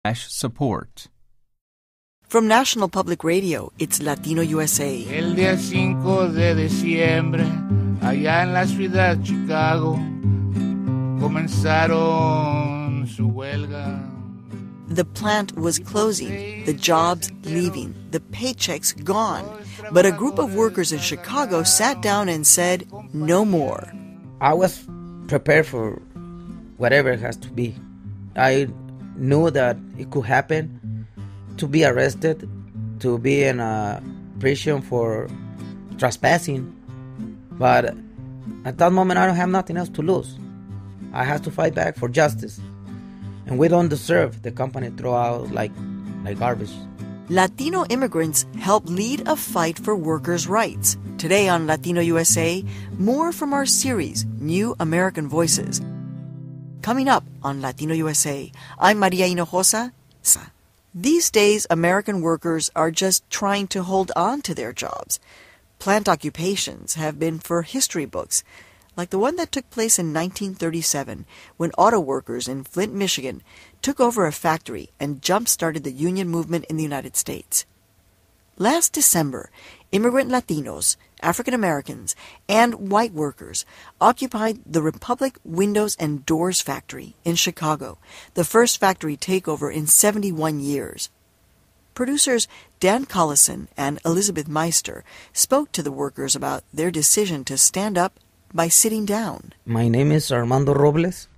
support. From National Public Radio, it's Latino USA. El día 5 de diciembre, allá en la ciudad Chicago, comenzaron su huelga. The plant was closing, the jobs leaving, the paychecks gone. But a group of workers in Chicago sat down and said, no more. I was prepared for whatever it has to be. I knew that it could happen, to be arrested, to be in a prison for trespassing. But at that moment, I don't have nothing else to lose. I have to fight back for justice. And we don't deserve the company throw out like garbage. Latino immigrants help lead a fight for workers' rights. Today on Latino USA, more from our series, New American Voices. Coming up on Latino USA, I'm Maria Hinojosa. These days, American workers are just trying to hold on to their jobs. Plant occupations have been for history books, like the one that took place in 1937 when auto workers in Flint, Michigan took over a factory and jump-started the union movement in the United States. Last December, immigrant Latinos, African Americans, and white workers occupied the Republic Windows and Doors factory in Chicago, the first factory takeover in 71 years. Producers Dan Collison and Elizabeth Meister spoke to the workers about their decision to stand up by sitting down. My name is Armando Robles.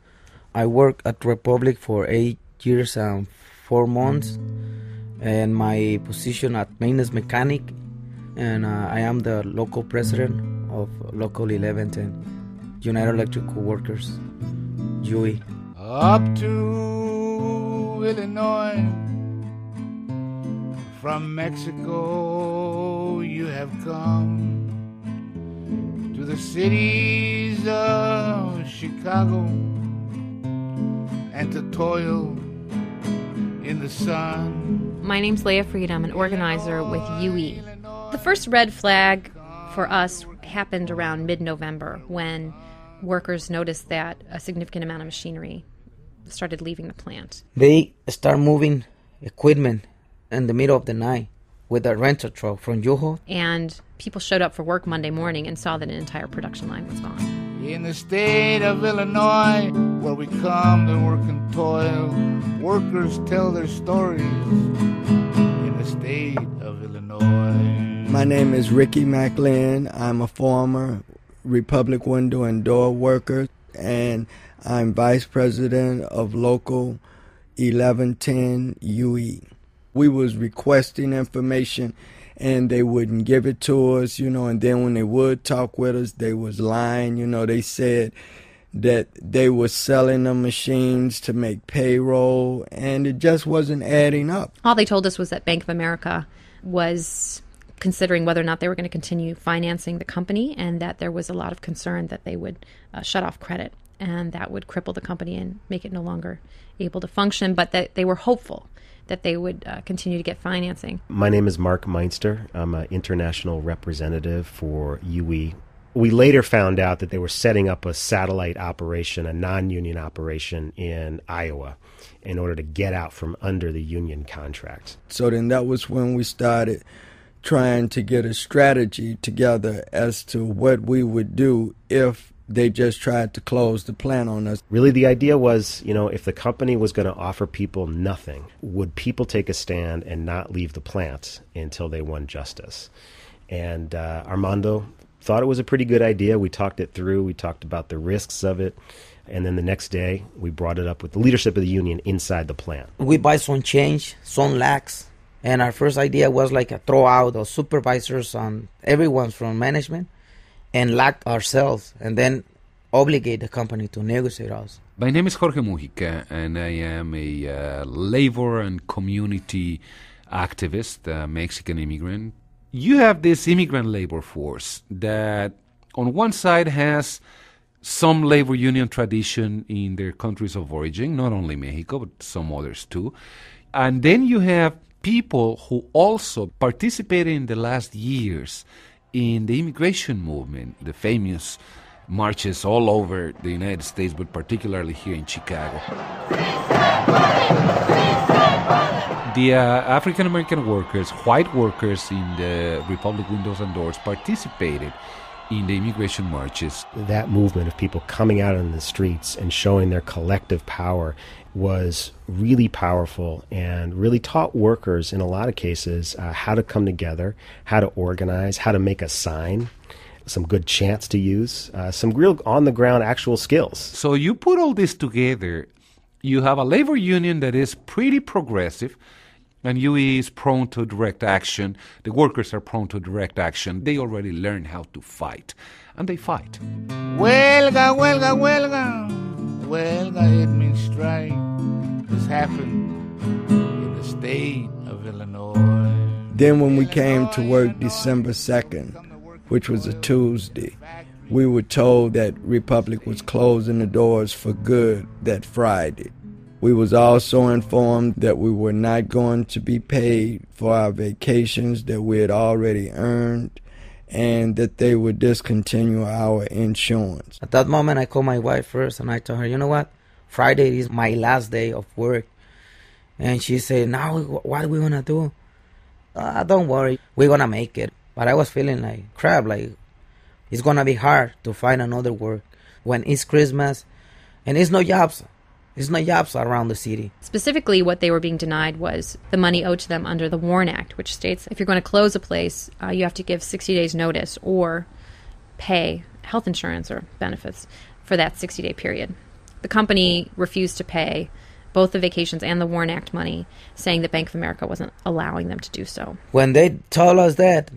I worked at Republic for 8 years and 4 months, and my position at maintenance mechanic, and I am the local president of Local 1110, United Electrical Workers, UE. Up to Illinois, from Mexico you have come, to the cities of Chicago, and to toil in the sun. My name's Leah Freed. I'm an organizer with UE. The first red flag for us happened around mid-November when workers noticed that a significant amount of machinery started leaving the plant. They start moving equipment in the middle of the night with a rental truck from Yuho. And people showed up for work Monday morning and saw that an entire production line was gone. In the state of Illinois, where we come to work and toil, workers tell their stories in the state of Illinois. My name is Ricky McLean. I'm a former Republic Window and Door worker, and I'm vice president of Local 1110 UE. We was requesting information, and they wouldn't give it to us, and then when they would talk with us, they was lying. They said that they were selling the machines to make payroll, and it just wasn't adding up. All they told us was that Bank of America was considering whether or not they were going to continue financing the company, and that there was a lot of concern that they would shut off credit, and that would cripple the company and make it no longer able to function, but that they were hopeful that they would continue to get financing. My name is Mark Meinster. I'm an international representative for UE. We later found out that they were setting up a satellite operation, a non-union operation in Iowa, in order to get out from under the union contract. So then that was when we started trying to get a strategy together as to what we would do if they just tried to close the plant on us. Really, the idea was, if the company was going to offer people nothing, would people take a stand and not leave the plant until they won justice? And Armando thought it was a pretty good idea. We talked it through. We talked about the risks of it. And then the next day, we brought it up with the leadership of the union inside the plant. We buy some change, some lax. And our first idea was like a throw out of supervisors on everyone from management and lack ourselves, and then obligate the company to negotiate us. My name is Jorge Mujica, and I am a labor and community activist, a Mexican immigrant. You have this immigrant labor force that on one side has some labor union tradition in their countries of origin, not only Mexico, but some others too. And then you have people who also participated in the last years in the immigration movement, the famous marches all over the United States, but particularly here in Chicago. The African American workers, white workers in the Republic Windows and Doors participated in the immigration marches. That movement of people coming out on the streets and showing their collective power was really powerful and really taught workers in a lot of cases how to come together, how to organize, how to make a sign, some good chants to use, some real on-the-ground actual skills. So you put all this together, you have a labor union that is pretty progressive, and UE is prone to direct action. The workers are prone to direct action. They already learn how to fight, and they fight. Huelga, huelga, huelga. Huelga, it means strike. This happened in the state of Illinois. Then when we came to work December 2nd, which was a Tuesday, we were told that Republic was closing the doors for good that Friday. We was also informed that we were not going to be paid for our vacations that we had already earned, and that they would discontinue our insurance. At that moment, I called my wife first, and I told her, you know what? Friday is my last day of work. And she said, now what are we going to do? Don't worry, we're going to make it. But I was feeling like crap, like it's going to be hard to find another work when it's Christmas and it's no jobs. There's no jobs around the city. Specifically, what they were being denied was the money owed to them under the WARN Act, which states if you're going to close a place, you have to give 60 days notice or pay health insurance or benefits for that 60-day period. The company refused to pay both the vacations and the WARN Act money, saying that Bank of America wasn't allowing them to do so. When they told us that,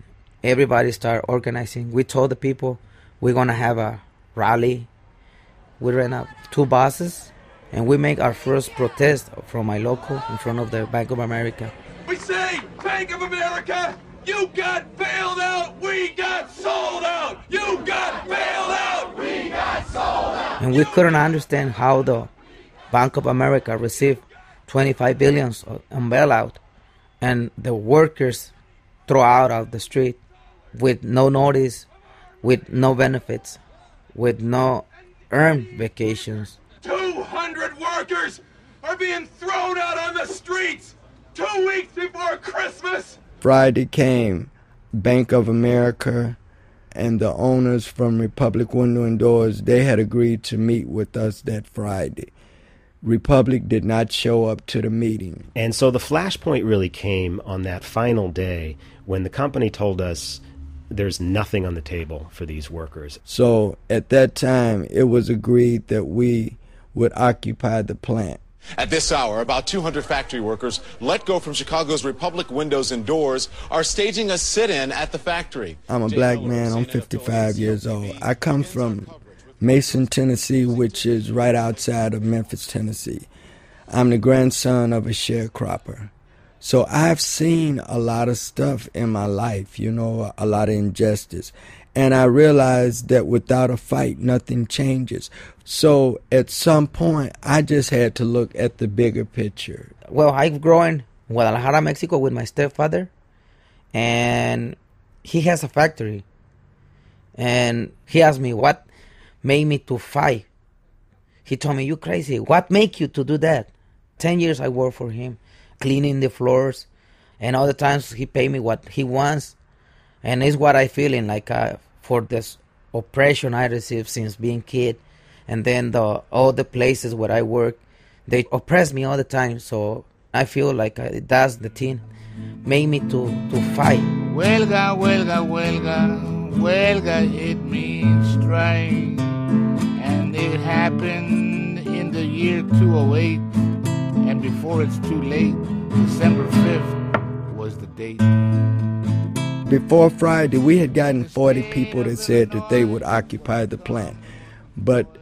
everybody started organizing. We told the people we're going to have a rally. We ran up 2 buses. And we make our first protest from my local in front of the Bank of America. We say, Bank of America, you got bailed out, we got sold out. You got bailed out, we got sold out. And we couldn't understand how the Bank of America received $25 billion on bailout, and the workers throw out of the street with no notice, with no benefits, with no earned vacations. 200 workers are being thrown out on the streets 2 weeks before Christmas. Friday came. Bank of America and the owners from Republic Window and Doors, they had agreed to meet with us that Friday. Republic did not show up to the meeting. And so the flashpoint really came on that final day when the company told us there's nothing on the table for these workers. So at that time, it was agreed that we would occupy the plant. At this hour, about 200 factory workers let go from Chicago's Republic Windows and Doors are staging a sit-in at the factory. I'm a black man. I'm 55 years old. I come from Mason, Tennessee, which is right outside of Memphis, Tennessee. I'm the grandson of a sharecropper. So I've seen a lot of stuff in my life, you know, a lot of injustice. And I realized that without a fight, nothing changes. So at some point, I just had to look at the bigger picture. Well, I've grown in Guadalajara, Mexico with my stepfather, and he has a factory. And he asked me what made me to fight. He told me, you crazy. What make you to do that? 10 years I worked for him, cleaning the floors, and all the times he pay me what he wants. And it's what I feel in, like, for this oppression I received since being kid. And then all the places where I work, they oppress me all the time. So I feel like that's the thing made me to fight. Huelga, huelga, huelga, huelga, it means strike. And it happened in the year 208. And before it's too late, December 5th was the date. Before Friday, we had gotten 40 people that said that they would occupy the plant. But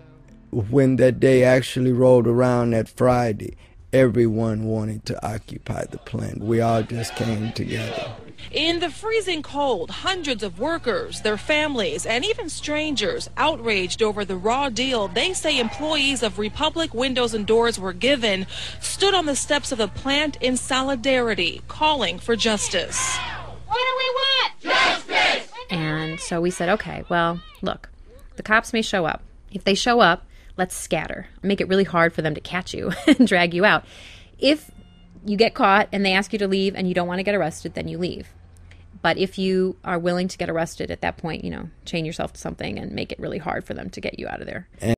when that day actually rolled around, that Friday, everyone wanted to occupy the plant. We all just came together. In the freezing cold, hundreds of workers, their families, and even strangers outraged over the raw deal they say employees of Republic Windows and Doors were given, stood on the steps of the plant in solidarity, calling for justice. What do we want? Justice! And so we said, okay, well, look, the cops may show up. If they show up, let's scatter. Make it really hard for them to catch you and drag you out. If you get caught and they ask you to leave and you don't want to get arrested, then you leave. But if you are willing to get arrested at that point, chain yourself to something and make it really hard for them to get you out of there.